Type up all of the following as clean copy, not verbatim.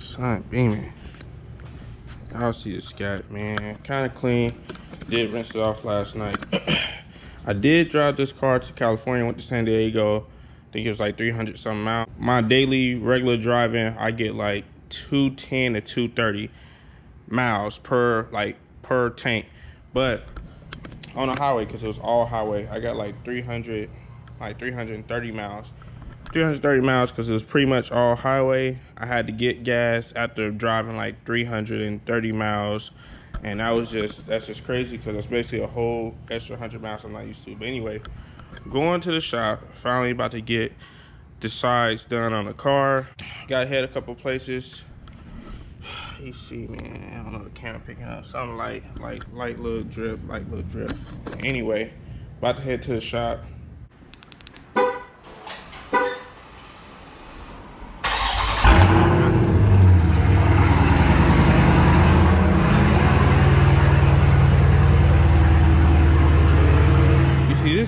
Sun beaming. I'll see the Scat, man. Kind of clean. Did rinse it off last night. I did drive this car to California, went to San Diego. I think it was like 300 something miles. My daily regular driving, I get like 210 to 230 miles per tank. But on the highway, because it was all highway, I got like 330 miles. 330 miles because it was pretty much all highway. I had to get gas after driving like 330 miles, and that's just crazy because that's basically a whole extra 100 miles I'm not used to. But anyway, going to the shop, finally about to get the sides done on the car. Got to head a couple places. You see, man, I don't know the camera picking up something light little drip. Anyway, about to head to the shop.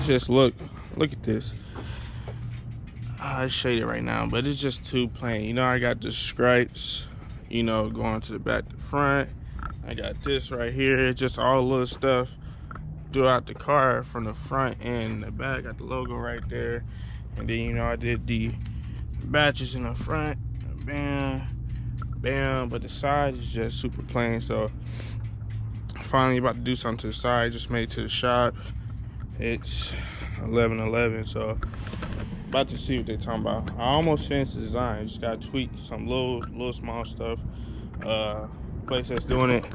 Just look at this. I shade it right now, but it's just too plain. You know, I got the stripes, you know, going to the back to front. I got this right here, just all little stuff throughout the car from the front and the back. Got the logo right there, and then, you know, I did the batches in the front, bam, bam, but the side is just super plain. So finally about to do something to the side. Just made it to the shop. It's 11:11, so about to see what they're talking about. I almost finished the design. Just got to tweak some little small stuff. Place that's doing it,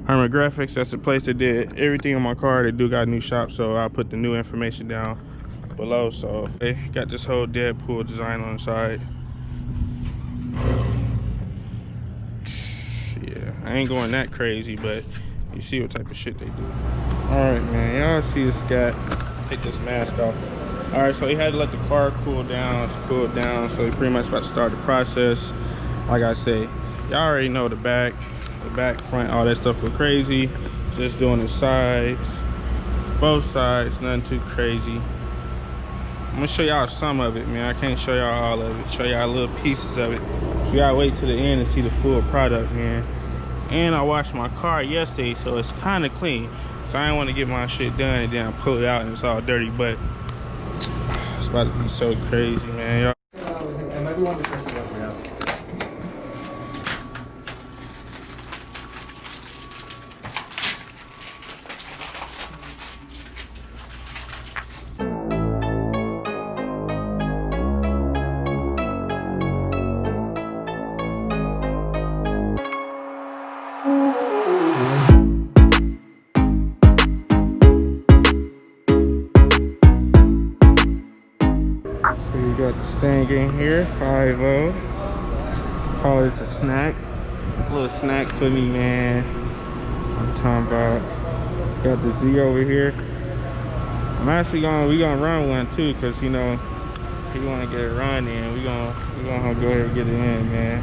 Herma Graphix. That's the place that did everything on my car. They do got a new shop, so I'll put the new information down below. So they got this whole Deadpool design on the side. Yeah, I ain't going that crazy, but you see what type of shit they do. Alright, man, y'all see the Scat. Take this mask off. Alright, so he had to let the car cool down. It's cooled down, so he pretty much about to start the process. Like I say, y'all already know the back, front, all that stuff go crazy. Just doing the sides, both sides, nothing too crazy. I'm gonna show y'all some of it, man. I can't show y'all all of it. Show y'all little pieces of it. So y'all wait till the end and see the full product, man. And I washed my car yesterday, so it's kind of clean. So I didn't want to get my shit done and then pull it out and it's all dirty. But it's about to be so crazy, man. Y'all. So you got the Stang in here, 5-0. Call it a snack. A little snack for me, man. I'm talking about. Got the Z over here. I'm actually we gonna run one too, cause you know, if you wanna get a run in, we gonna go ahead and get it in, man.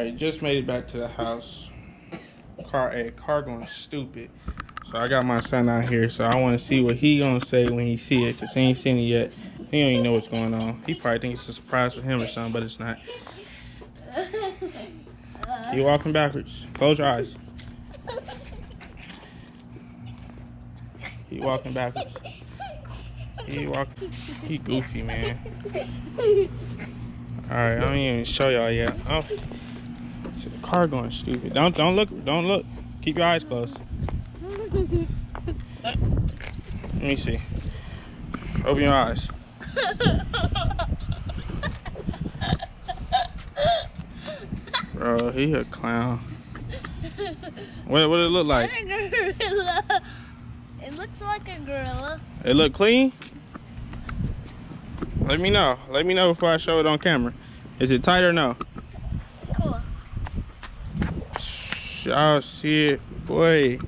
Alright, just made it back to the house. Car going stupid. So I got my son out here, so I want to see what he gonna say when he see it, cause he ain't seen it yet. He don't even know what's going on. He probably thinks it's a surprise for him or something, but it's not. You walking backwards. Close your eyes. He walking backwards. He goofy, man. Alright, I don't even show y'all yet. Oh, see the car going stupid. Don't look. Keep your eyes closed. Let me see. Open your eyes. Bro, he a clown. What it look like? A gorilla. It looks like a gorilla. It look clean? Let me know. Let me know before I show it on camera. Is it tight or no? It's cool. Y'all see it, boy.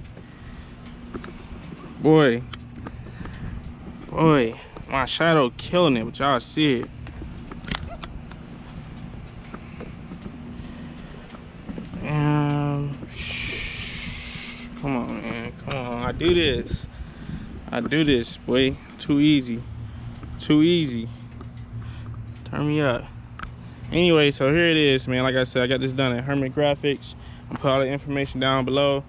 Boy, my shadow killing it, but y'all see it. Come on, man, come on. I do this, boy. Too easy. Turn me up. Anyway, so here it is, man. Like I said, I got this done at Herma Graphix. I'm put all the information down below.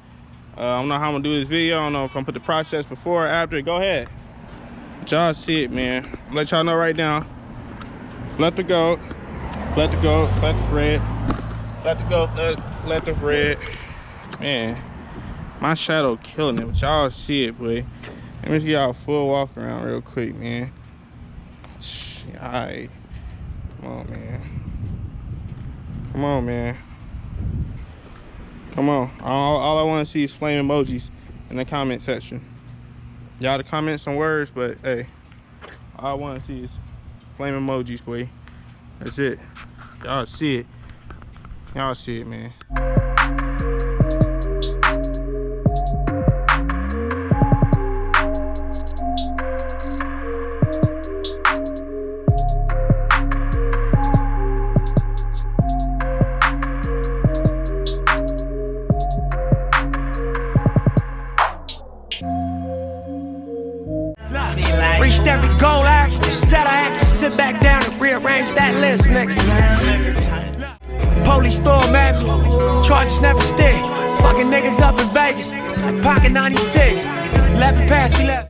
I don't know how I'm gonna do this video. I don't know if I'm gonna put the process before or after. Go ahead. But y'all see it, man. I'll let y'all know right now. Flat the goat, flat the red, flat the goat, flat the red. Man, my shadow killing it, but y'all see it, boy. Let me give y'all a full walk around real quick, man. Alright. Come on, man. Come on. All I want to see is flame emojis in the comment section. Y'all to comment some words, but hey, all I want to see is flame emojis, boy. That's it. Y'all see it. Y'all see it, man. Reached every goal I set, I had to sit back down and rearrange that list, nigga. Police storm at me, charges never stick. Fucking niggas up in Vegas, like pocket 96. 11 past 11.